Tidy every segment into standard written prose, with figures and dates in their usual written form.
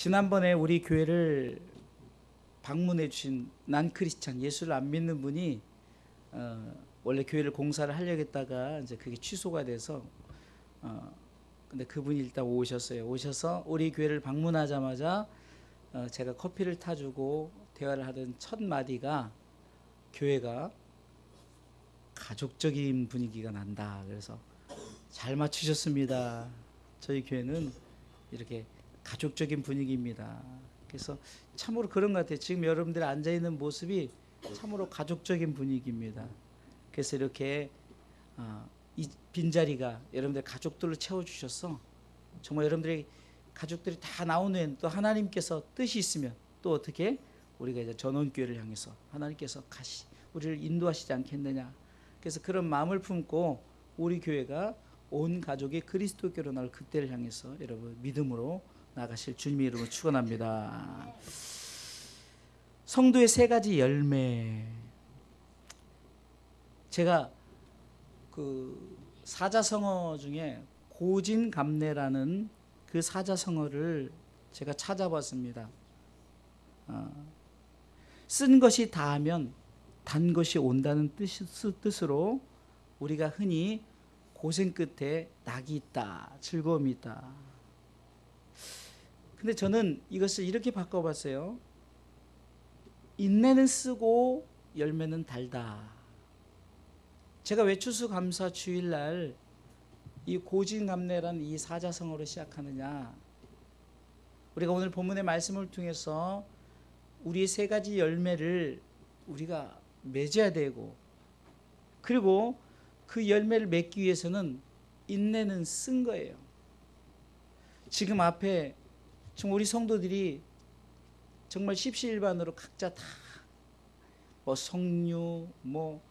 지난번에 우리 교회를 방문해 주신 난 크리스찬, 예수를 안 믿는 분이 원래 교회를 공사를 하려고 했다가 이제 그게 취소가 돼서 근데 그분이 일단 오셨어요. 오셔서 우리 교회를 방문하자마자 제가 커피를 타주고 대화를 하던 첫 마디가 교회가 가족적인 분위기가 난다. 그래서 잘 맞추셨습니다. 저희 교회는 이렇게 가족적인 분위기입니다. 그래서 참으로 그런 것 같아요. 지금 여러분들이 앉아있는 모습이 참으로 가족적인 분위기입니다. 그래서 이렇게 이 빈자리가 여러분들 가족들로 채워주셔서 정말 여러분들이 가족들이 다 나온 후에는 또 하나님께서 뜻이 있으면 또 어떻게 우리가 이제 전원교회를 향해서 하나님께서 우리를 인도하시지 않겠느냐. 그래서 그런 마음을 품고 우리 교회가 온 가족이 그리스도교로 나올 그때를 향해서 여러분 믿음으로 나가실 주님의 이름으로 축원합니다. 성도의 세 가지 열매. 제가 그 사자성어 중에 고진감래라는 그 사자성어를 제가 찾아봤습니다. 쓴 것이 다하면 단 것이 온다는 뜻으로 우리가 흔히 고생 끝에 낙이 있다, 즐거움이 있다. 근데 저는 이것을 이렇게 바꿔봤어요. 인내는 쓰고 열매는 달다. 제가 왜 추수감사 주일날 이 고진감래라는 이 사자성어로 시작하느냐. 우리가 오늘 본문의 말씀을 통해서 우리의 세 가지 열매를 우리가 맺어야 되고, 그리고 그 열매를 맺기 위해서는 인내는 쓴 거예요. 지금 앞에 정말 우리 성도들이 정말 십시일반으로 각자 다 뭐 석류, 뭐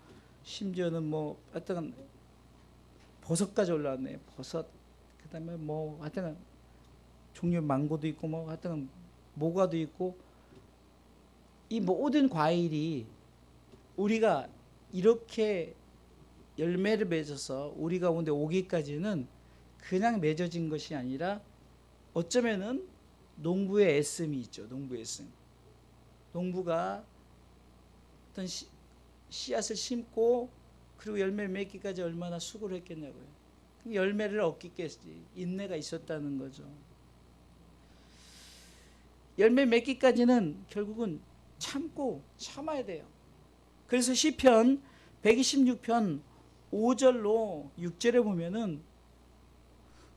심지어는 뭐 하여튼 버섯까지 올라왔네. 버섯, 그다음에 뭐 하여튼 종류 망고도 있고 뭐 하여튼 모과도 있고, 이 모든 과일이 우리가 이렇게 열매를 맺어서 우리 가운데 오기까지는 그냥 맺어진 것이 아니라 어쩌면은 농부의 애씀이 있죠. 농부의 애씀. 농부가 어떤 씨앗을 심고 그리고 열매를 맺기까지 얼마나 수고를 했겠냐고요. 열매를 얻기까지 인내가 있었다는 거죠. 열매 맺기까지는 결국은 참아야 돼요. 그래서 시편 126편 5절로 6절에 보면은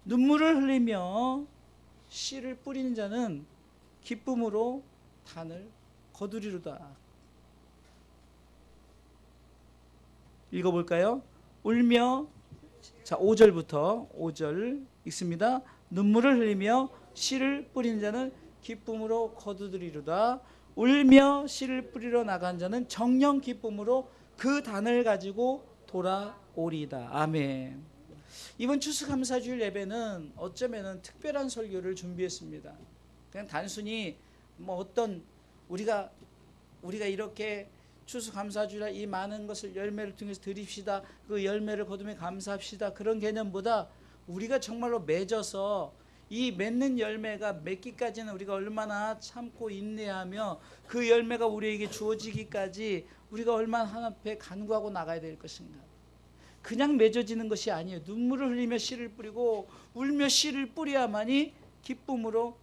눈물을 흘리며 씨를 뿌리는 자는 기쁨으로 단을 거두리로다. 읽어볼까요? 울며, 자 5절부터 5절 읽습니다. 눈물을 흘리며 씨를 뿌리는 자는 기쁨으로 거두리로다. 울며 씨를 뿌리러 나간 자는 정녕 기쁨으로 그 단을 가지고 돌아오리다. 아멘. 이번 추수감사주일 예배는 어쩌면은 특별한 설교를 준비했습니다. 그냥 단순히 뭐 어떤 우리가 이렇게 추수감사주일 이 많은 것을 열매를 통해서 드립시다, 그 열매를 거두며 감사합시다, 그런 개념보다 우리가 정말로 맺어서 이 맺는 열매가 맺기까지는 우리가 얼마나 참고 인내하며 그 열매가 우리에게 주어지기까지 우리가 얼마나 하나님 앞에 간구하고 나가야 될 것인가. 그냥 맺어지는 것이 아니에요. 눈물을 흘리며 씨를 뿌리고 울며 씨를 뿌려야만이 기쁨으로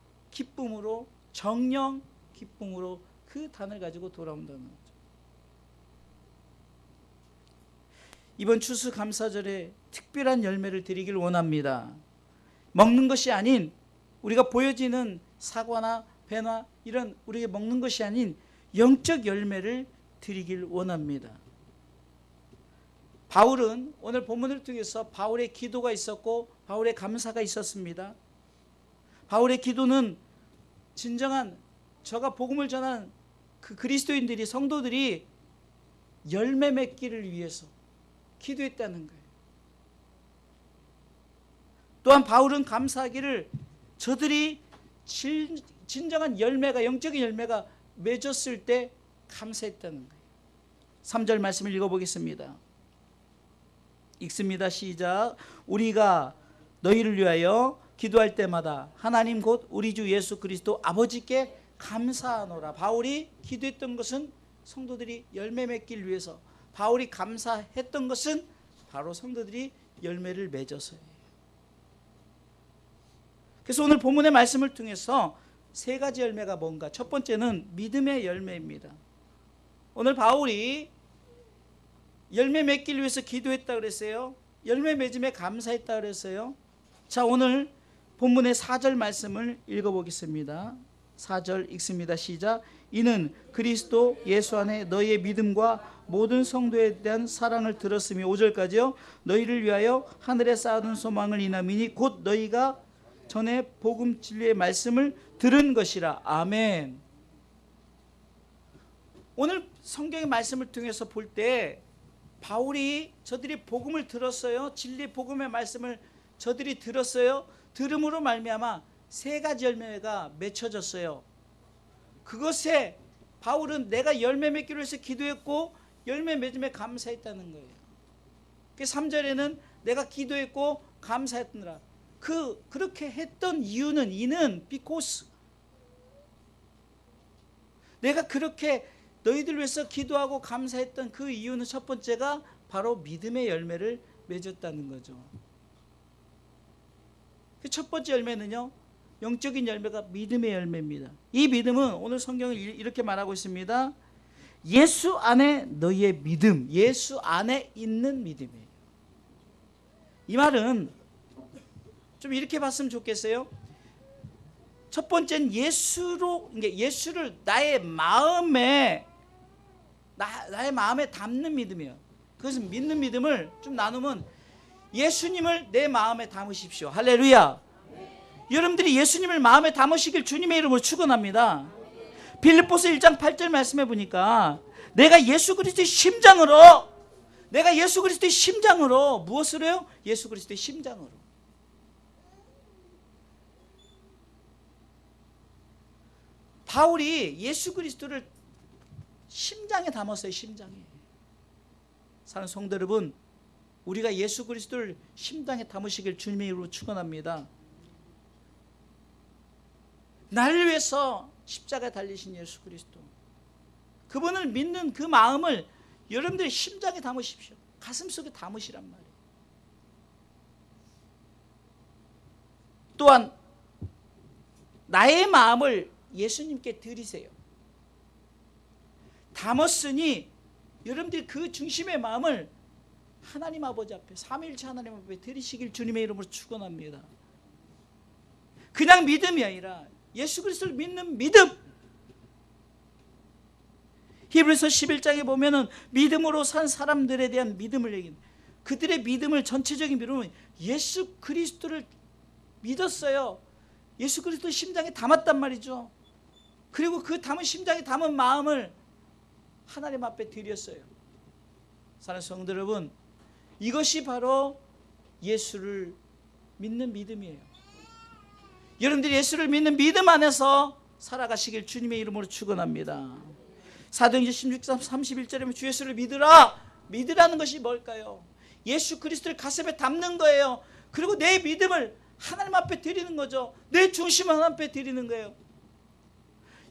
정녕 기쁨으로 그 단을 가지고 돌아온다는 거죠. 이번 추수감사절에 특별한 열매를 드리길 원합니다. 먹는 것이 아닌, 우리가 보여지는 사과나 배나 이런 우리가 먹는 것이 아닌 영적 열매를 드리길 원합니다. 바울은 오늘 본문을 통해서 바울의 기도가 있었고 바울의 감사가 있었습니다. 바울의 기도는 진정한 저가 복음을 전한 그 그리스도인들이, 성도들이 열매 맺기를 위해서 기도했다는 거예요. 또한 바울은 감사하기를 저들이 진정한 열매가, 영적인 열매가 맺었을 때 감사했다는 거예요. 3절 말씀을 읽어보겠습니다. 읽습니다. 시작. 우리가 너희를 위하여 기도할 때마다 하나님 곧 우리 주 예수 그리스도 아버지께 감사하노라. 바울이 기도했던 것은 성도들이 열매 맺길 위해서, 바울이 감사했던 것은 바로 성도들이 열매를 맺어서예요. 그래서 오늘 본문의 말씀을 통해서 세 가지 열매가 뭔가. 첫 번째는 믿음의 열매입니다. 오늘 바울이 열매 맺길 위해서 기도했다 그랬어요. 열매 맺음에 감사했다 그랬어요. 자, 오늘 본문의 4절 말씀을 읽어보겠습니다. 4절 읽습니다. 시작. 이는 그리스도 예수 안에 너희의 믿음과 모든 성도에 대한 사랑을 들었으며, 5절까지요. 너희를 위하여 하늘에 쌓아둔 소망을 인함이니 곧 너희가 전에 복음 진리의 말씀을 들은 것이라. 아멘. 오늘 성경의 말씀을 통해서 볼 때 바울이 저들이 복음을 들었어요. 진리 복음의 말씀을 저들이 들었어요. 들음으로 말미암아 세 가지 열매가 맺혀졌어요. 그것에 바울은 내가 열매 맺기로 해서 기도했고 열매 맺음에 감사했다는 거예요. 3절에는 내가 기도했고 감사했느라. 그렇게 했던 이유는, 이는 because 내가 그렇게 너희들 위해서 기도하고 감사했던 그 이유는, 첫 번째가 바로 믿음의 열매를 맺었다는 거죠. 첫 번째 열매는요, 영적인 열매가 믿음의 열매입니다. 이 믿음은 오늘 성경을 이렇게 말하고 있습니다. 예수 안에 너희의 믿음, 예수 안에 있는 믿음이에요. 이 말은 좀 이렇게 봤으면 좋겠어요. 첫 번째는 예수를 나의 마음에 담는 믿음이에요. 그것은 믿는 믿음을 좀 나누면 예수님을 내 마음에 담으십시오. 할렐루야. 여러분들이 예수님을 마음에 담으시길 주님의 이름으로 축원합니다. 빌립보서 1장 8절 말씀해 보니까 내가 예수 그리스도의 심장으로 무엇을 해요? 예수 그리스도의 심장으로. 바울이 예수 그리스도를 심장에 담았어요. 심장에. 사랑하는 성도 여러분, 우리가 예수 그리스도를 심장에 담으시길 주님의 이름으로 축원합니다. 나를 위해서 십자가에 달리신 예수 그리스도, 그분을 믿는 그 마음을 여러분들이 심장에 담으십시오. 가슴속에 담으시란 말이에요. 또한 나의 마음을 예수님께 드리세요. 담았으니 여러분들이 그 중심의 마음을 하나님 아버지 앞에, 삼위일체 하나님 앞에 드리시길 주님의 이름으로 축원합니다. 그냥 믿음이 아니라 예수 그리스도를 믿는 믿음. 히브리서 11장에 보면은 믿음으로 산 사람들에 대한 믿음을 얘기합니다. 그들의 믿음을, 전체적인 믿음은 예수 그리스도를 믿었어요. 예수 그리스도 심장에 담았단 말이죠. 그리고 그 담은 심장에 담은 마음을 하나님 앞에 드렸어요. 사랑하는 성도 여러분, 이것이 바로 예수를 믿는 믿음이에요. 여러분들이 예수를 믿는 믿음 안에서 살아가시길 주님의 이름으로 축원합니다. 사도행전 16장 31절에 주 예수를 믿으라. 믿으라는 것이 뭘까요? 예수 그리스도를 가슴에 담는 거예요. 그리고 내 믿음을 하나님 앞에 드리는 거죠. 내 중심을 하나님 앞에 드리는 거예요.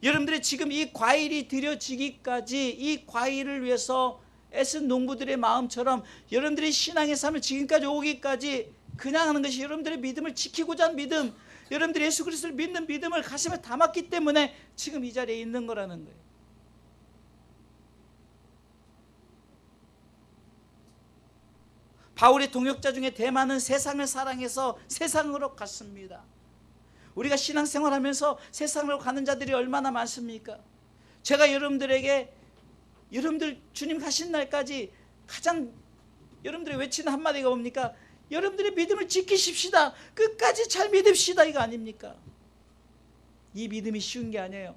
여러분들이 지금 이 과일이 드려지기까지, 이 과일을 위해서 애쓴 농부들의 마음처럼 여러분들이 신앙의 삶을 지금까지 오기까지 그냥 하는 것이 여러분들의 믿음을 지키고자 하는 믿음, 여러분들이 예수 그리스도를 믿는 믿음을 가슴에 담았기 때문에 지금 이 자리에 있는 거라는 거예요. 바울의 동역자 중에 대만은 세상을 사랑해서 세상으로 갔습니다. 우리가 신앙생활하면서 세상으로 가는 자들이 얼마나 많습니까? 제가 여러분들에게, 여러분들 주님 가신 날까지 가장 여러분들이 외치는 한마디가 뭡니까? 여러분들의 믿음을 지키십시다. 끝까지 잘 믿읍시다. 이거 아닙니까? 이 믿음이 쉬운 게 아니에요.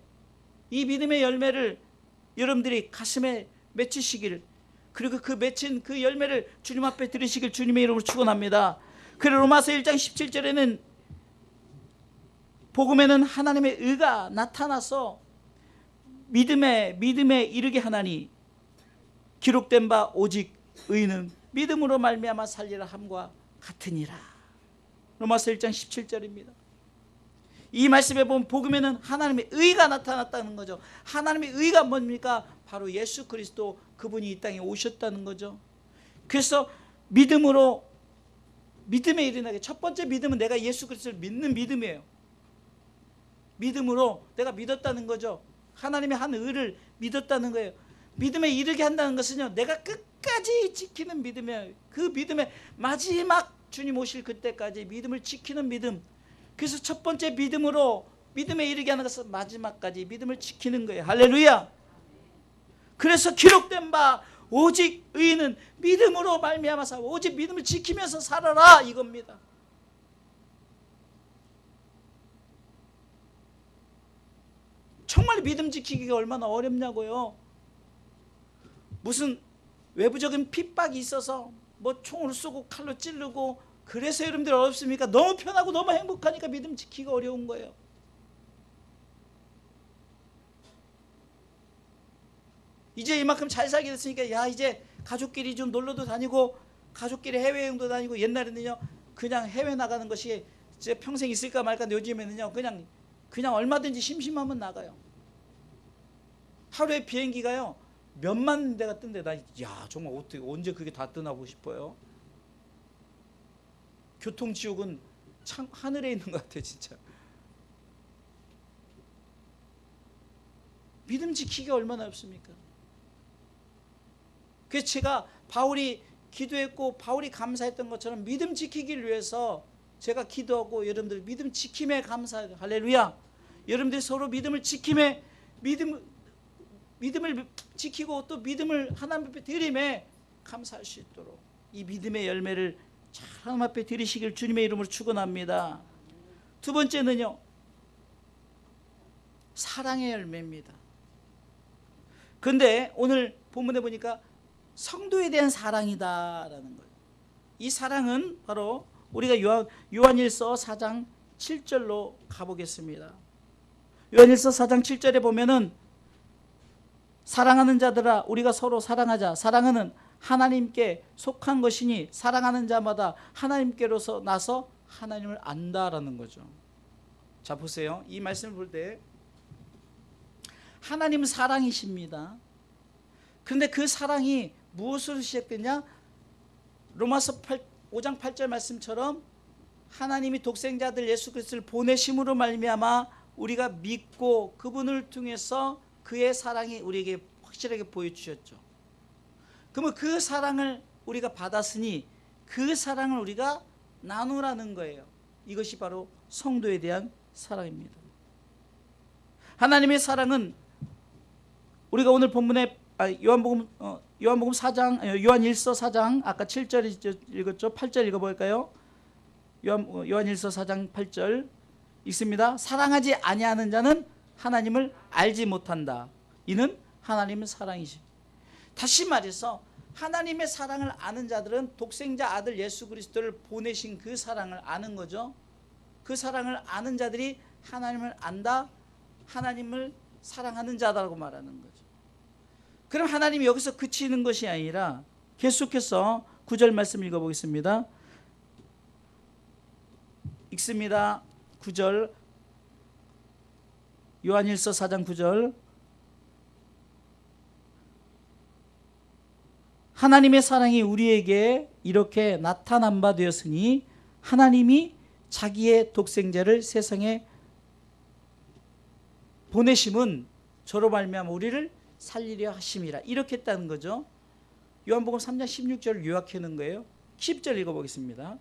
이 믿음의 열매를 여러분들이 가슴에 맺히시기를, 그리고 그 맺힌 그 열매를 주님 앞에 드리시길 주님의 이름으로 축원합니다. 그리고 로마서 1장 17절에는 복음에는 하나님의 의가 나타나서 믿음에 이르게 하나니 기록된 바 오직 의는 믿음으로 말미암아 살리라 함과 같으니라. 로마서 1장 17절입니다. 이 말씀에 보면 복음에는 하나님의 의가 나타났다는 거죠. 하나님의 의가 뭡니까? 바로 예수 그리스도, 그분이 이 땅에 오셨다는 거죠. 그래서 믿음으로, 믿음에 일어나게, 첫 번째 믿음은 내가 예수 그리스도를 믿는 믿음이에요. 믿음으로 내가 믿었다는 거죠. 하나님의 한 의를 믿었다는 거예요. 믿음에 이르게 한다는 것은요, 내가 끝까지 지키는 믿음이에요. 그 믿음의 마지막 주님 오실 그때까지 믿음을 지키는 믿음. 그래서 첫 번째 믿음으로 믿음에 이르게 하는 것은 마지막까지 믿음을 지키는 거예요. 할렐루야. 그래서 기록된 바 오직 의인은 믿음으로 말미암아서 오직 믿음을 지키면서 살아라, 이겁니다. 정말 믿음 지키기가 얼마나 어렵냐고요. 무슨 외부적인 핍박이 있어서 뭐 총을 쏘고 칼로 찌르고 그래서 여러분들 어렵습니까? 너무 편하고 너무 행복하니까 믿음 지키기가 어려운 거예요. 이제 이만큼 잘 살게 됐으니까 야, 이제 가족끼리 좀 놀러도 다니고 가족끼리 해외여행도 다니고. 옛날에는요 그냥 해외 나가는 것이 이제 평생 있을까 말까. 요즘에는요 그냥 얼마든지 심심하면 나가요. 하루에 비행기가요 몇만 대가 뜬대. 나 야, 정말 어떻게 언제 그게 다 뜨나 보고 싶어요. 교통지옥은 참 하늘에 있는 것 같아요, 진짜. 믿음 지키기가 얼마나 어렵습니까? 그래서 제가 바울이 기도했고 바울이 감사했던 것처럼 믿음 지키기를 위해서 제가 기도하고 여러분들 믿음 지킴에 감사해요. 할렐루야. 여러분들 서로 믿음을 지킴에, 믿음을 지키고 또 믿음을 하나님 앞에 드림에 감사할 수 있도록 이 믿음의 열매를 잘 하나님 앞에 드리시길 주님의 이름으로 축원합니다. 두 번째는요, 사랑의 열매입니다. 그런데 오늘 본문에 보니까 성도에 대한 사랑이다라는 거예요. 이 사랑은 바로 우리가 요한일서 4장 7절로 가보겠습니다. 요한일서 4장 7절에 보면은 사랑하는 자들아 우리가 서로 사랑하자. 사랑은 하나님께 속한 것이니 사랑하는 자마다 하나님께로서 나서 하나님을 안다라는 거죠. 자 보세요. 이 말씀을 볼 때 하나님은 사랑이십니다. 그런데 그 사랑이 무엇으로 시작됐냐? 로마서 5장 8절 말씀처럼 하나님이 독생자들 예수 그리스도를 보내심으로 말미암아 우리가 믿고 그분을 통해서 그의 사랑이 우리에게 확실하게 보여주셨죠. 그러면 그 사랑을 우리가 받았으니 그 사랑을 우리가 나누라는 거예요. 이것이 바로 성도에 대한 사랑입니다. 하나님의 사랑은 우리가 오늘 본문에 요한복음 4장, 요한일서 4장 아까 7절 읽었죠? 8절 읽어볼까요? 요한일서 4장 8절 읽습니다. 사랑하지 아니하는 자는 하나님을 알지 못한다. 이는 하나님은 사랑이시. 다시 말해서 하나님의 사랑을 아는 자들은 독생자 아들 예수 그리스도를 보내신 그 사랑을 아는 거죠. 그 사랑을 아는 자들이 하나님을 안다, 하나님을 사랑하는 자다라고 말하는 거죠. 그럼 하나님이 여기서 그치는 것이 아니라 계속해서 9절 말씀 읽어보겠습니다. 읽습니다. 9절 요한일서 4장 9절 하나님의 사랑이 우리에게 이렇게 나타난 바 되었으니 하나님이 자기의 독생자를 세상에 보내심은 저로 말미암아 우리를 살리려 하심이라. 이렇게 했다는 거죠. 요한복음 3장 16절을 요약해 놓은 거예요. 10절 읽어보겠습니다.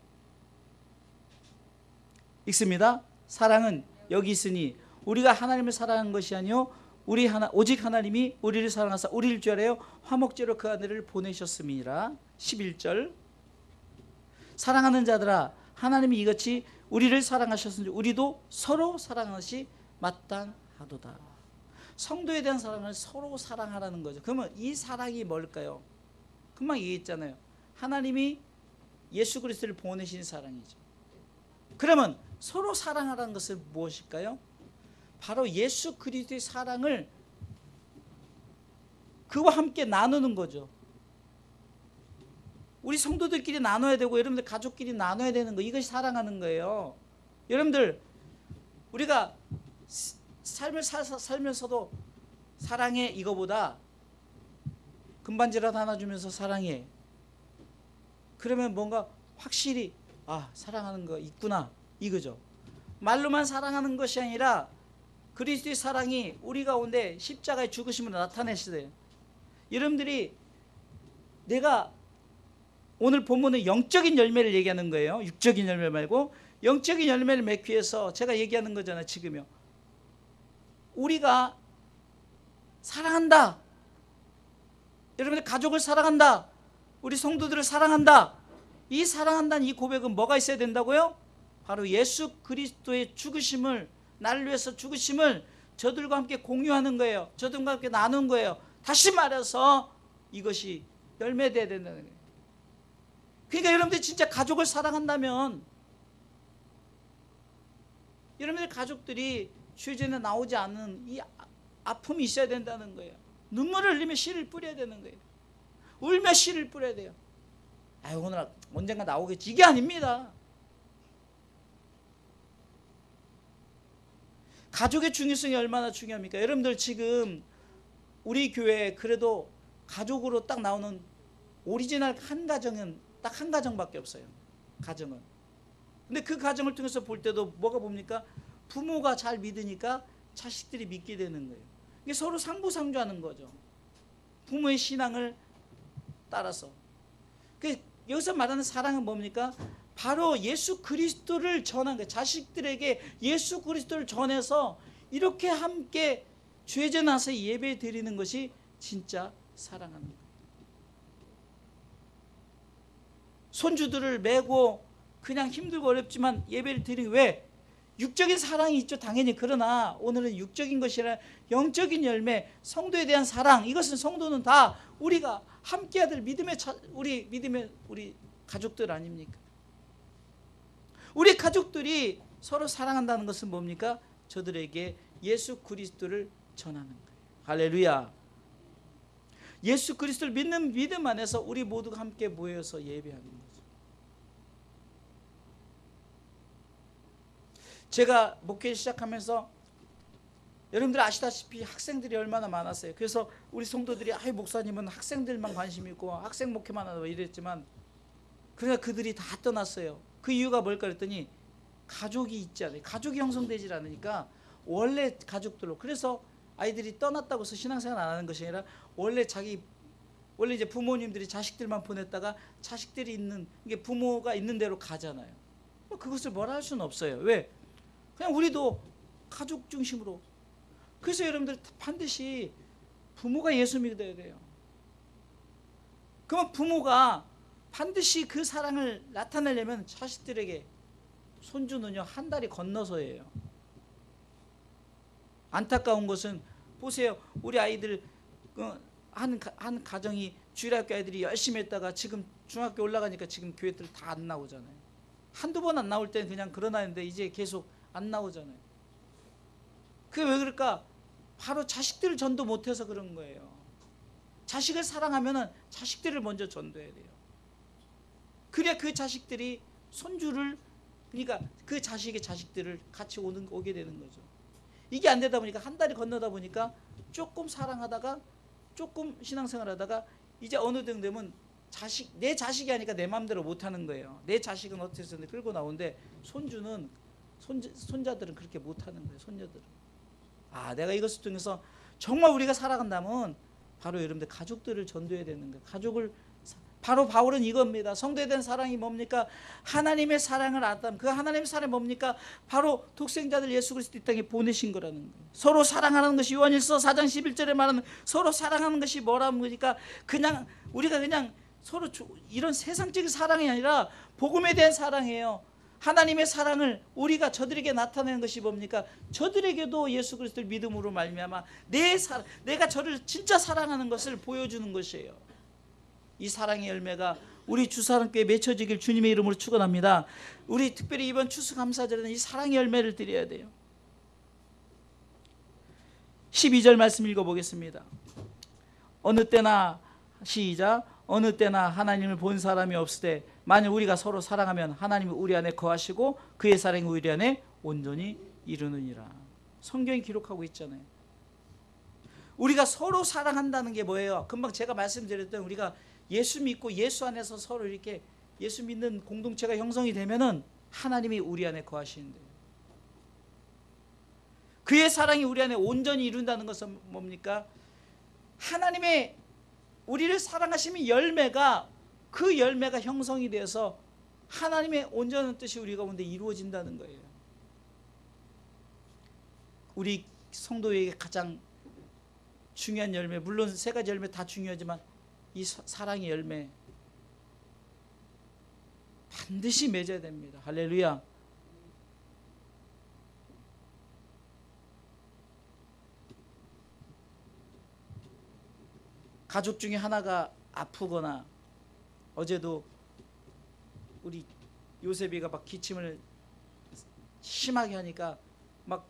읽습니다. 사랑은 여기 있으니 우리가 하나님을 사랑한 것이 아니요 오직 하나님이 우리를 사랑하사 우리를 죄하여 화목제로 그 아들을 보내셨음이라. 11절 사랑하는 자들아 하나님이 이같이 우리를 사랑하셨으니 우리도 서로 사랑하는 것이 마땅하도다. 성도에 대한 사랑을 서로 사랑하라는 거죠. 그러면 이 사랑이 뭘까요? 금방 얘기했잖아요. 하나님이 예수 그리스도를 보내신 사랑이죠. 그러면 서로 사랑하라는 것은 무엇일까요? 바로 예수 그리스도의 사랑을 그와 함께 나누는 거죠. 우리 성도들끼리 나눠야 되고 여러분들 가족끼리 나눠야 되는 거, 이것이 사랑하는 거예요. 여러분들 우리가 삶을 살면서도 사랑해 이거보다 금반지라도 하나 주면서 사랑해, 그러면 뭔가 확실히 사랑하는 거 있구나 이거죠. 말로만 사랑하는 것이 아니라 그리스도의 사랑이 우리 가운데 십자가의 죽으심으로 나타내시대요. 여러분들이 내가 오늘 본문은 영적인 열매를 얘기하는 거예요. 육적인 열매 말고 영적인 열매를 맺기 위해서 제가 얘기하는 거잖아요. 지금요. 우리가 사랑한다. 여러분들 가족을 사랑한다. 우리 성도들을 사랑한다. 이 사랑한다는 이 고백은 뭐가 있어야 된다고요? 바로 예수 그리스도의 죽으심을, 나를 위해서 죽으심을 저들과 함께 공유하는 거예요. 저들과 함께 나눈 거예요. 다시 말해서 이것이 열매돼야 된다는 거예요. 그러니까 여러분들 진짜 가족을 사랑한다면 여러분들 가족들이 주제에 나오지 않는 이 아픔이 있어야 된다는 거예요. 눈물을 흘리며 씨를 뿌려야 되는 거예요. 울며 씨를 뿌려야 돼요. 오늘 언젠가 나오겠지, 이게 아닙니다. 가족의 중요성이 얼마나 중요합니까? 여러분들 지금 우리 교회에 그래도 가족으로 딱 나오는 오리지널 한 가정은 딱 한 가정밖에 없어요. 가정은. 근데 그 가정을 통해서 볼 때도 뭐가 봅니까? 부모가 잘 믿으니까 자식들이 믿게 되는 거예요. 이게 서로 상부상조하는 거죠. 부모의 신앙을 따라서. 여기서 말하는 사랑은 뭡니까? 바로 예수 그리스도를 전한 거예요. 자식들에게 예수 그리스도를 전해서 이렇게 함께 죄제 나서 예배 드리는 것이 진짜 사랑하는 거예요. 손주들을 메고 그냥 힘들고 어렵지만 예배를 드리는, 왜? 육적인 사랑이 있죠, 당연히. 그러나 오늘은 육적인 것이 아니라 영적인 열매, 성도에 대한 사랑. 이것은 성도는 다 우리가 함께해야 될 우리 가족들 아닙니까? 우리 가족들이 서로 사랑한다는 것은 뭡니까? 저들에게 예수 그리스도를 전하는 거예요. 할렐루야. 예수 그리스도를 믿는 믿음 안에서 우리 모두가 함께 모여서 예배하는 거죠. 제가 목회 시작하면서 여러분들 아시다시피 학생들이 얼마나 많았어요. 그래서 우리 성도들이 목사님은 학생들만 관심 있고 학생 목회만 하고 이랬지만, 그러니까 그들이 다 떠났어요. 그 이유가 뭘까 그랬더니 가족이 있지 않아요. 가족이 형성되지 않으니까 원래 가족들로. 그래서 아이들이 떠났다고 해서 신앙생활 안 하는 것이 아니라 원래 이제 부모님들이 자식들만 보냈다가 자식들이 있는, 이게 부모가 있는 대로 가잖아요. 그것을 뭐라 할 수는 없어요. 왜? 그냥 우리도 가족 중심으로. 그래서 여러분들 반드시 부모가 예수 믿어야 돼요. 그러면 부모가 반드시 그 사랑을 나타내려면 자식들에게, 손주는요 한 다리 건너서예요. 안타까운 것은 보세요. 우리 아이들 한 가정이 주일학교 아이들이 열심히 했다가 지금 중학교 올라가니까 지금 교회들 다 안 나오잖아요. 한두 번 안 나올 때는 그냥 그러나는데 이제 계속 안 나오잖아요. 그게 왜 그럴까? 바로 자식들을 전도 못해서 그런 거예요. 자식을 사랑하면은 자식들을 먼저 전도해야 돼요. 그래야 그 자식들이 손주를, 그러니까 그 자식의 자식들을 같이 오게 되는 거죠. 이게 안 되다 보니까 한 다리 건너다 보니까 조금 사랑하다가 조금 신앙생활하다가 이제 어느 정도 되면 내 자식이 하니까 내 마음대로 못하는 거예요. 내 자식은 어떻게 해서 끌고 나오는데 손자들은 그렇게 못하는 거예요. 손녀들은. 내가 이것을 통해서 정말 우리가 살아간다면 바로 여러분들 가족들을 전도해야 되는 거예요. 가족을, 바로 바울은 이겁니다. 성도에 대한 사랑이 뭡니까? 하나님의 사랑을 알았다면 그 하나님의 사랑이 뭡니까? 바로 독생자들 예수 그리스도 이 땅에 보내신 거라는 거예요. 서로 사랑하는 것이 요한일서 4장 11절에 말하는 서로 사랑하는 것이 뭐라는 거니까, 그냥 우리가 그냥 서로 이런 세상적인 사랑이 아니라 복음에 대한 사랑이에요. 하나님의 사랑을 우리가 저들에게 나타내는 것이 뭡니까? 저들에게도 예수 그리스도를 믿음으로 말미암아 내가 저를 진짜 사랑하는 것을 보여주는 것이에요. 이 사랑의 열매가 우리 주사랑교회에 맺혀지길 주님의 이름으로 축원합니다. 우리 특별히 이번 추수감사절에는 이 사랑의 열매를 드려야 돼요. 12절 말씀 읽어보겠습니다. 어느 때나 시작. 어느 때나 하나님을 본 사람이 없을 때 만약 우리가 서로 사랑하면 하나님이 우리 안에 거하시고 그의 사랑이 우리 안에 온전히 이루느니라. 성경이 기록하고 있잖아요. 우리가 서로 사랑한다는 게 뭐예요? 금방 제가 말씀드렸던 우리가 예수 믿고 예수 안에서 서로 이렇게 예수 믿는 공동체가 형성이 되면은 하나님이 우리 안에 거하시는데요. 그의 사랑이 우리 안에 온전히 이룬다는 것은 뭡니까? 하나님의 우리를 사랑하시는 열매가 그 열매가 형성이 되어서 하나님의 온전한 뜻이 우리 가운데 이루어진다는 거예요. 우리 성도에게 가장 중요한 열매, 물론 세 가지 열매 다 중요하지만 이 사랑의 열매 반드시 맺어야 됩니다. 할렐루야. 가족 중에 하나가 아프거나, 어제도 우리 요셉이가 막 기침을 심하게 하니까 막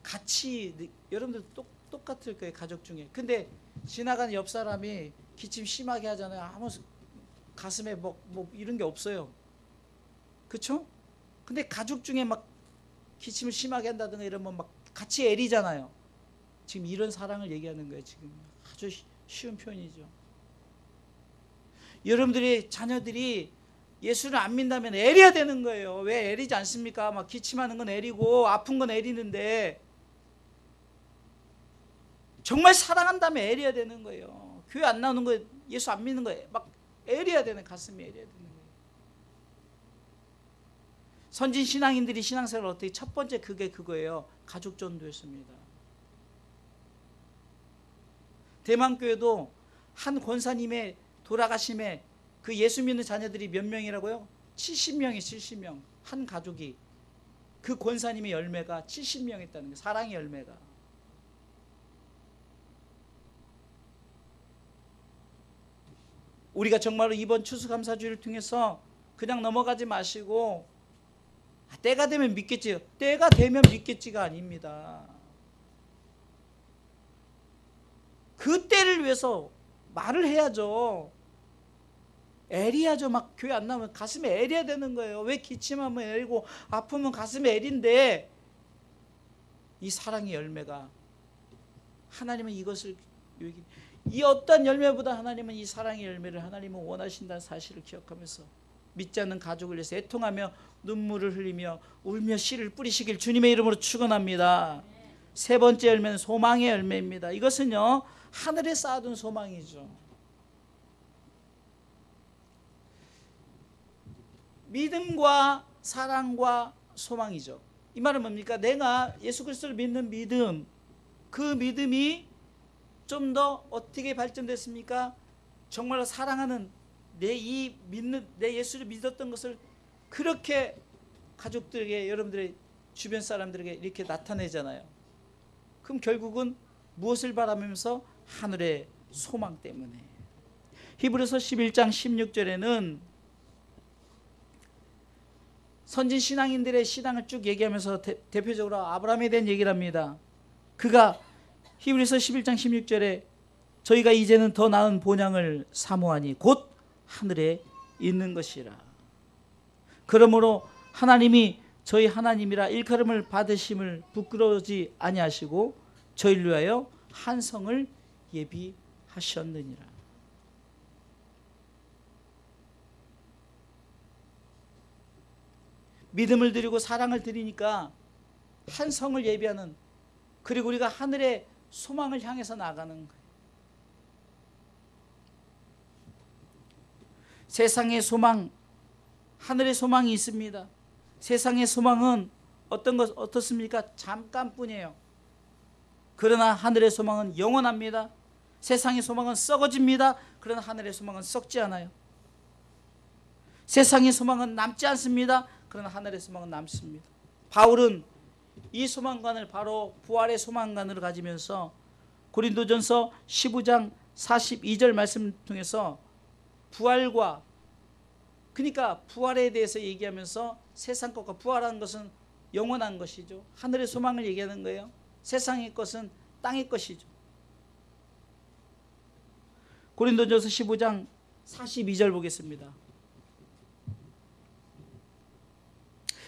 같이, 여러분들 똑같을 거예요, 가족 중에. 근데 지나가는 옆 사람이 기침 심하게 하잖아요. 아무 가슴에 뭐 이런 게 없어요. 그쵸? 근데 가족 중에 막 기침을 심하게 한다든가 이러면 막 같이 애리잖아요. 지금 이런 사랑을 얘기하는 거예요. 지금 아주 쉬운 표현이죠. 여러분들의 자녀들이 예수를 안 믿는다면 애려야 되는 거예요. 왜 애리지 않습니까? 막 기침하는 건 애리고 아픈 건 애리는데 정말 사랑한다면 애려야 되는 거예요. 교회 안 나오는 거, 예수 안 믿는 거 막 애려야 되는, 가슴이 애려야 되는 거예요. 선진 신앙인들이 신앙생활을 어떻게, 첫 번째 그게 그거예요. 가족 전도였습니다. 대만교회도 한 권사님의 돌아가심에 그 예수 믿는 자녀들이 몇 명이라고요? 70명이 70명. 한 가족이, 그 권사님의 열매가 70명 있다는 거예요. 사랑의 열매가. 우리가 정말로 이번 추수감사주의를 통해서 그냥 넘어가지 마시고 때가 되면 믿겠지요. 때가 되면 믿겠지가 아닙니다. 그 때를 위해서 말을 해야죠. 애리야죠. 막 교회 안 나오면 가슴에 애려야 되는 거예요. 왜 기침하면 애리고 아프면 가슴에 애린데, 이 사랑의 열매가, 하나님은 이것을, 이 어떤 열매보다 하나님은 이 사랑의 열매를 하나님은 원하신다는 사실을 기억하면서 믿지 않는 가족을 위해서 애통하며 눈물을 흘리며 울며 씨를 뿌리시길 주님의 이름으로 축원합니다. 세 번째 열매는 소망의 열매입니다. 이것은요, 하늘에 쌓아둔 소망이죠. 믿음과 사랑과 소망이죠. 이 말은 뭡니까? 내가 예수 그리스도를 믿는 믿음, 그 믿음이 좀 더 어떻게 발전됐습니까? 정말로 사랑하는 내 예수를 믿었던 것을 그렇게 가족들에게, 여러분들의 주변 사람들에게 이렇게 나타내잖아요. 그럼 결국은 무엇을 바라면서? 하늘의 소망 때문에. 히브리서 11장 16절에는 선진 신앙인들의 신앙을 쭉 얘기하면서 대표적으로 아브라함에 대한 얘기를 합니다. 그가 히브리서 11장 16절에 저희가 이제는 더 나은 본향을 사모하니 곧 하늘에 있는 것이라. 그러므로 하나님이 저희 하나님이라 일컬음을 받으심을 부끄러워지 아니하시고 저희를 위하여 한 성을 예비하셨느니라. 믿음을 드리고 사랑을 드리니까 한 성을 예비하는, 그리고 우리가 하늘의 소망을 향해서 나가는 거예요. 세상의 소망, 하늘의 소망이 있습니다. 세상의 소망은 어떻습니까? 잠깐뿐이에요. 그러나 하늘의 소망은 영원합니다. 세상의 소망은 썩어집니다. 그러나 하늘의 소망은 썩지 않아요. 세상의 소망은 남지 않습니다. 그러나 하늘의 소망은 남습니다. 바울은 이 소망관을 바로 부활의 소망관으로 가지면서 고린도전서 15장 42절 말씀 통해서 부활과, 그러니까 부활에 대해서 얘기하면서 세상 것과, 부활하는 것은 영원한 것이죠. 하늘의 소망을 얘기하는 거예요. 세상의 것은 땅의 것이죠. 고린도전서 15장 42절 보겠습니다.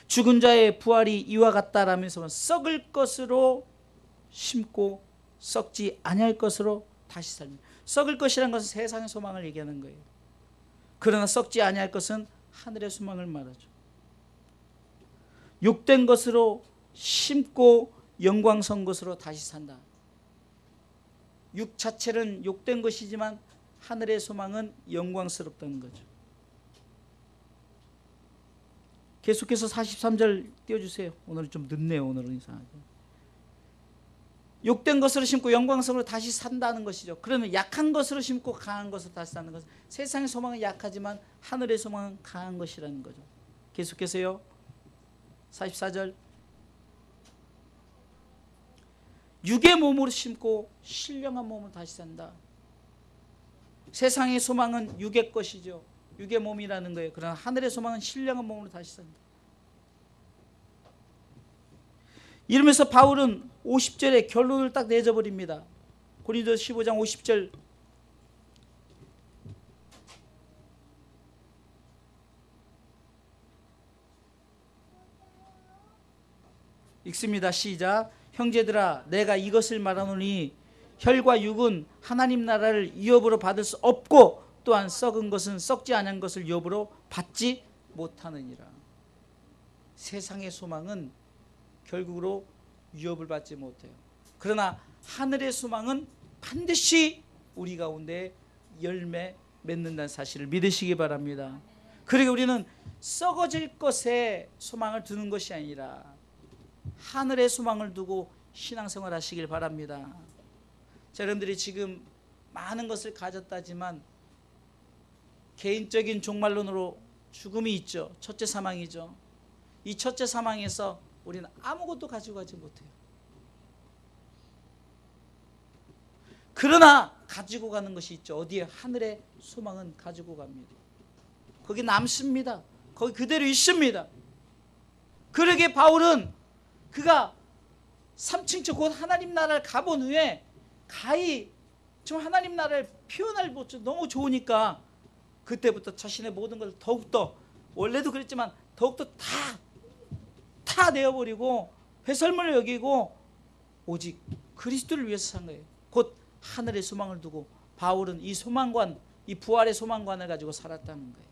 죽은 자의 부활이 이와 같다라면서 썩을 것으로 심고 썩지 아니할 것으로 다시 살면, 썩을 것이라는 것은 세상의 소망을 얘기하는 거예요. 그러나 썩지 아니할 것은 하늘의 소망을 말하죠. 욕된 것으로 심고 영광선 것으로 다시 산다. 육 자체는 욕된 것이지만 하늘의 소망은 영광스럽다는 거죠. 계속해서 43절 띄워주세요. 오늘은 좀 늦네요. 오늘은 이상하게. 욕된 것으로 심고 영광성으로 다시 산다는 것이죠. 그러면 약한 것으로 심고 강한 것으로 다시 사는 것은, 세상의 소망은 약하지만 하늘의 소망은 강한 것이라는 거죠. 계속해서요. 44절. 육의 몸으로 심고 신령한 몸으로 다시 산다. 세상의 소망은 육의 것이죠. 육의 몸이라는 거예요. 그러나 하늘의 소망은 신령한 몸으로 다시 산다. 이러면서 바울은 50절에 결론을 딱 내줘버립니다. 고린도서 15장 50절. 읽습니다. 시작. 형제들아, 내가 이것을 말하노니 혈과 육은 하나님 나라를 유업으로 받을 수 없고, 또한 썩은 것은 썩지 않은 것을 유업으로 받지 못하느니라. 세상의 소망은 결국으로 유업을 받지 못해요. 그러나 하늘의 소망은 반드시 우리 가운데 열매 맺는다는 사실을 믿으시기 바랍니다. 그러니까 우리는 썩어질 것에 소망을 두는 것이 아니라 하늘의 소망을 두고 신앙생활 하시길 바랍니다. 자, 여러분들이 지금 많은 것을 가졌다지만 개인적인 종말론으로 죽음이 있죠. 첫째 사망이죠. 이 첫째 사망에서 우리는 아무것도 가지고 가지 못해요. 그러나 가지고 가는 것이 있죠. 어디에? 하늘의 소망은 가지고 갑니다. 거기 남습니다. 거기 그대로 있습니다. 그러게 바울은 그가 3층 곧 하나님 나라를 가본 후에 가히 좀 하나님 나라를 표현할 수 너무 좋으니까 그때부터 자신의 모든 것을 더욱더, 원래도 그랬지만 더욱더 다 내어버리고 회설물을 여기고 오직 그리스도를 위해서 산 거예요. 곧 하늘의 소망을 두고 바울은 이 소망관, 이 부활의 소망관을 가지고 살았다는 거예요.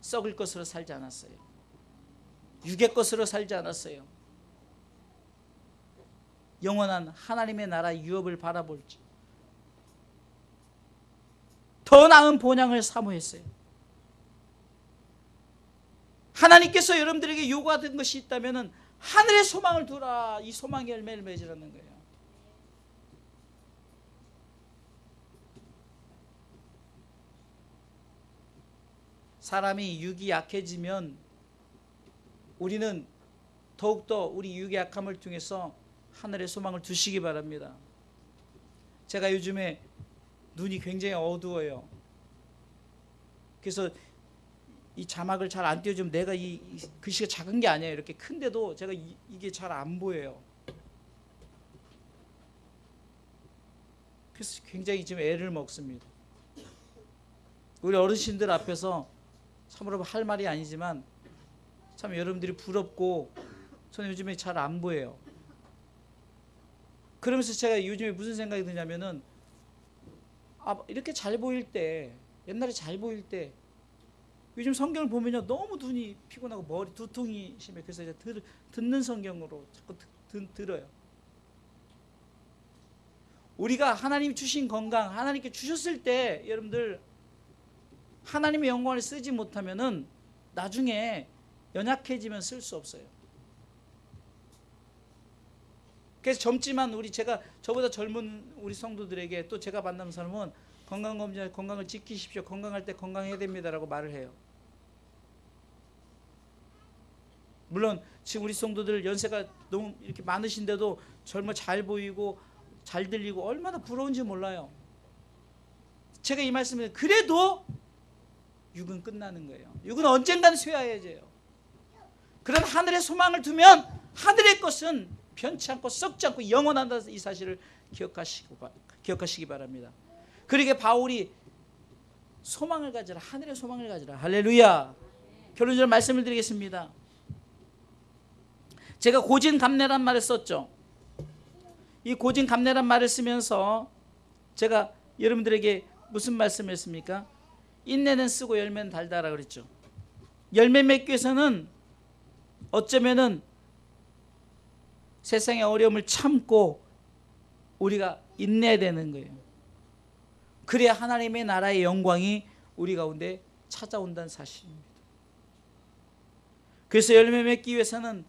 썩을 것으로 살지 않았어요. 육의 것으로 살지 않았어요. 영원한 하나님의 나라 유업을 바라볼지 더 나은 본향을 사모했어요. 하나님께서 여러분들에게 요구하던 것이 있다면 하늘의 소망을 두라. 이 소망의 열매를 맺으라는 거예요. 사람이 육이 약해지면 우리는 더욱더 우리 육의 약함을 통해서 하늘의 소망을 두시기 바랍니다. 제가 요즘에 눈이 굉장히 어두워요. 그래서 이 자막을 잘 안 띄워주면, 내가 이 글씨가 작은 게 아니에요. 이렇게 큰데도 제가 이게 잘 안 보여요. 그래서 굉장히 지금 애를 먹습니다. 우리 어르신들 앞에서 참으로 할 말이 아니지만 참 여러분들이 부럽고, 저는 요즘에 잘 안 보여요. 그러면서 제가 요즘에 무슨 생각이 드냐면은, 이렇게 잘 보일 때, 옛날에 잘 보일 때, 요즘 성경을 보면요 너무 눈이 피곤하고 머리 두통이 심해. 그래서 이제 듣는 성경으로 자꾸 들어요. 우리가 하나님이 주신 건강, 하나님께 주셨을 때 여러분들 하나님의 영광을 쓰지 못하면은 나중에 연약해지면 쓸 수 없어요. 그래서 젊지만 제가 저보다 젊은 우리 성도들에게, 또 제가 만나는 사람은 건강검진, 건강을 지키십시오. 건강할 때 건강해야 됩니다라고 말을 해요. 물론 지금 우리 성도들 연세가 너무 이렇게 많으신데도 젊어 잘 보이고 잘 들리고 얼마나 부러운지 몰라요. 제가 이 말씀을, 그래도 육은 끝나는 거예요. 육은 언젠가는 쇠하여져요. 그런 하늘의 소망을 두면 하늘의 것은 변치 않고 썩지 않고 영원한다, 이 사실을 기억하시기 바랍니다. 그러게 바울이 소망을 가지라. 하늘의 소망을 가지라. 할렐루야. 결론적으로 말씀을 드리겠습니다. 제가 고진감래란 말을 썼죠. 이 고진감래란 말을 쓰면서 제가 여러분들에게 무슨 말씀을 했습니까? 인내는 쓰고 열매는 달다라 그랬죠. 열매 맺기 위해서는 어쩌면은 세상의 어려움을 참고 우리가 인내해야 되는 거예요. 그래야 하나님의 나라의 영광이 우리 가운데 찾아온다는 사실입니다. 그래서 열매 맺기 위해서는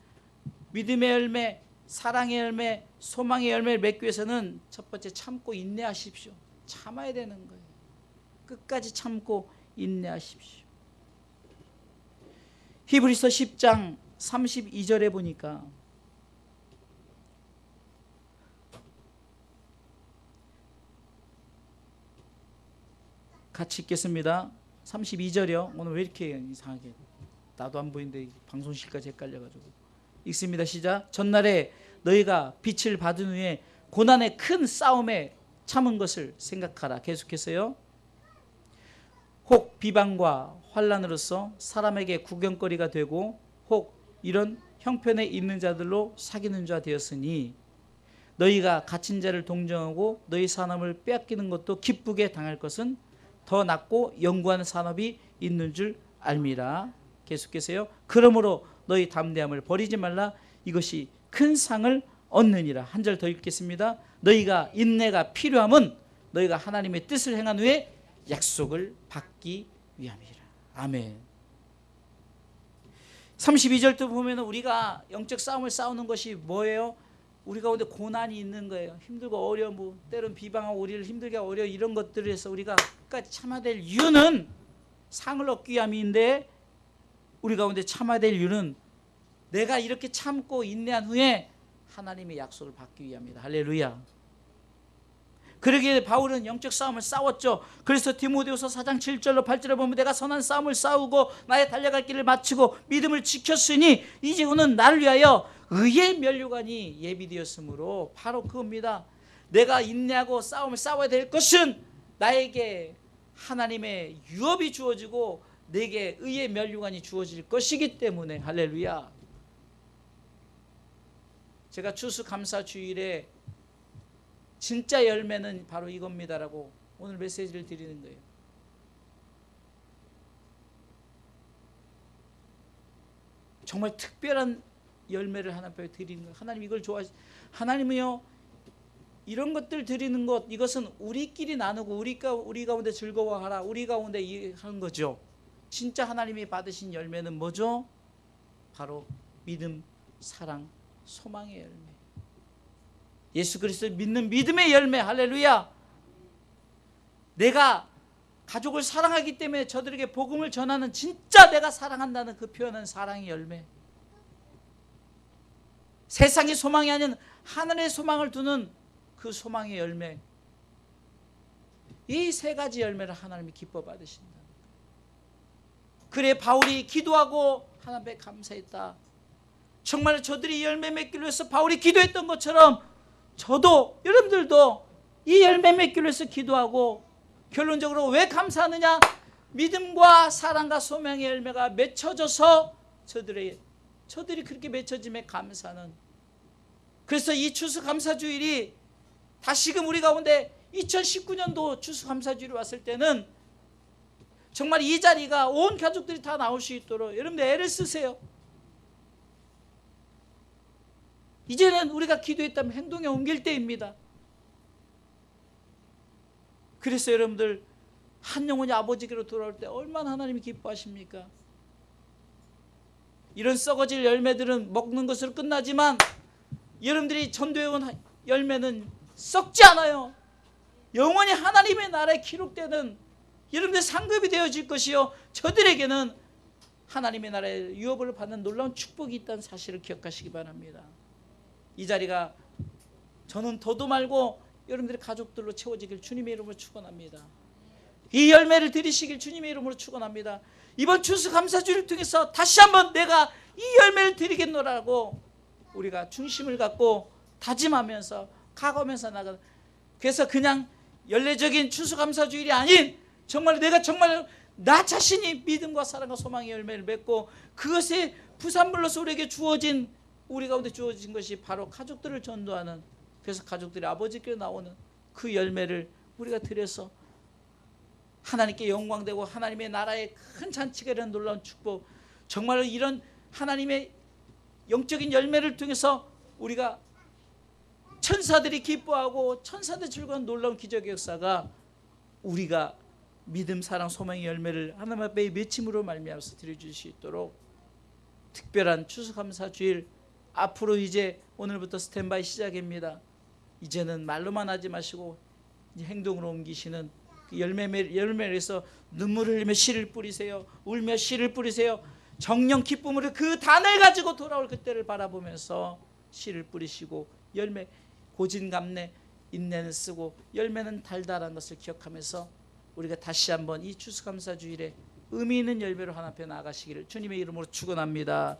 믿음의 열매, 사랑의 열매, 소망의 열매를 맺기 위해서는 첫 번째 참고 인내하십시오. 참아야 되는 거예요. 끝까지 참고 인내하십시오. 히브리서 10장 32절에 보니까 같이 읽겠습니다. 32절이요. 오늘 왜 이렇게 이상하게 나도 안 보이는데 방송실까지 헷갈려가지고 읽습니다. 시작. 전날에 너희가 빛을 받은 후에 고난의 큰 싸움에 참은 것을 생각하라. 계속해서요. 혹 비방과 환난으로서 사람에게 구경거리가 되고 혹 이런 형편에 있는 자들로 사귀는 자 되었으니 너희가 갇힌 자를 동정하고 너희 산업을 빼앗기는 것도 기쁘게 당할 것은 더 낫고 영구한 산업이 있는 줄 알미라. 계속해서요. 그러므로 너희 담대함을 버리지 말라. 이것이 큰 상을 얻느니라. 한 절 더 읽겠습니다. 너희가 인내가 필요함은 너희가 하나님의 뜻을 행한 후에 약속을 받기 위함이라. 아멘. 32절도 보면 우리가 영적 싸움을 싸우는 것이 뭐예요? 우리 가운데 고난이 있는 거예요. 힘들고 어려워, 때론 비방하고 우리를 힘들게 어려워, 이런 것들에서 우리가 끝까지 참아야 될 이유는 상을 얻기 위함인데, 우리 가운데 참아야 될 이유는 내가 이렇게 참고 인내한 후에 하나님의 약속을 받기 위함이다. 할렐루야. 그러기에 바울은 영적 싸움을 싸웠죠. 그래서 디모데후서 4장 7절로 8절에 보면 내가 선한 싸움을 싸우고 나의 달려갈 길을 마치고 믿음을 지켰으니 이제는 나를 위하여 의의 면류관이 예비되었으므로, 바로 그겁니다. 내가 인내하고 싸움을 싸워야 될 것은 나에게 하나님의 유업이 주어지고 내게 의의 면류관이 주어질 것이기 때문에. 할렐루야. 제가 추수감사주일에 진짜 열매는 바로 이겁니다라고 오늘 메시지를 드리는 거예요. 정말 특별한 열매를 하나님께 드리는 거예요. 하나님 이걸 좋아하시. 하나님은요, 이런 것들 드리는 것, 이것은 우리끼리 나누고 우리 가운데 즐거워하라, 우리 가운데 하는 거죠. 진짜 하나님이 받으신 열매는 뭐죠? 바로 믿음, 사랑, 소망의 열매. 예수 그리스도를 믿는 믿음의 열매. 할렐루야. 내가 가족을 사랑하기 때문에 저들에게 복음을 전하는, 진짜 내가 사랑한다는 그 표현은 사랑의 열매. 세상의 소망이 아닌 하늘의 소망을 두는 그 소망의 열매. 이 세 가지 열매를 하나님이 기뻐 받으신다. 그래 바울이 기도하고 하나님께 감사했다. 정말 저들이 열매 맺기를 위해서 바울이 기도했던 것처럼 저도, 여러분들도 이 열매 맺기를 위해서 기도하고, 결론적으로 왜 감사하느냐? 믿음과 사랑과 소망의 열매가 맺혀져서 저들이 그렇게 맺혀짐에 감사는. 그래서 이 추수감사주일이 다시금 우리 가운데 2019년도 추수감사주일이 왔을 때는 정말 이 자리가 온 가족들이 다 나올 수 있도록 여러분들 애를 쓰세요. 이제는 우리가 기도했다면 행동에 옮길 때입니다. 그래서 여러분들 한 영혼이 아버지께로 돌아올 때 얼마나 하나님이 기뻐하십니까? 이런 썩어질 열매들은 먹는 것으로 끝나지만 여러분들이 전도해온 열매는 썩지 않아요. 영원히 하나님의 나라에 기록되는 여러분들 상급이 되어질 것이요, 저들에게는 하나님의 나라의 유업을 받는 놀라운 축복이 있다는 사실을 기억하시기 바랍니다. 이 자리가 저는 더도 말고 여러분들의 가족들로 채워지길 주님의 이름으로 축원합니다. 이 열매를 드리시길 주님의 이름으로 축원합니다. 이번 추수감사주를 통해서 다시 한번 내가 이 열매를 드리겠노라고 우리가 중심을 갖고 다짐하면서 각오하면서 나가. 그래서 그냥 연례적인 추수감사주일이 아닌 정말 내가 정말 나 자신이 믿음과 사랑과 소망의 열매를 맺고 그것이 부산물로서 우리에게 주어진 우리 가운데 주어진 것이 바로 가족들을 전도하는, 그래서 가족들이 아버지께 나오는 그 열매를 우리가 드려서 하나님께 영광되고 하나님의 나라의 큰 잔치가 이런 놀라운 축복, 정말 이런 하나님의 영적인 열매를 통해서 우리가 천사들이 기뻐하고 천사들 즐거운 놀라운 기적의 역사가 우리가 믿음, 사랑, 소망의 열매를 하나님 앞에 맺힘으로 말미암아서 드려줄 수 있도록 특별한 추수감사 주일, 앞으로 이제 오늘부터 스탠바이 시작입니다. 이제는 말로만 하지 마시고 행동으로 옮기시는 그 열매를 해서 눈물을 흘리며 씨를 뿌리세요. 울며 씨를 뿌리세요. 정령 기쁨으로 그 단을 가지고 돌아올 그때를 바라보면서 씨를 뿌리시고 열매, 고진감래, 인내는 쓰고 열매는 달달한 것을 기억하면서 우리가 다시 한번 이 추수감사 주일에 의미 있는 열매로 하나님 앞에 나아가시기를 주님의 이름으로 축원합니다.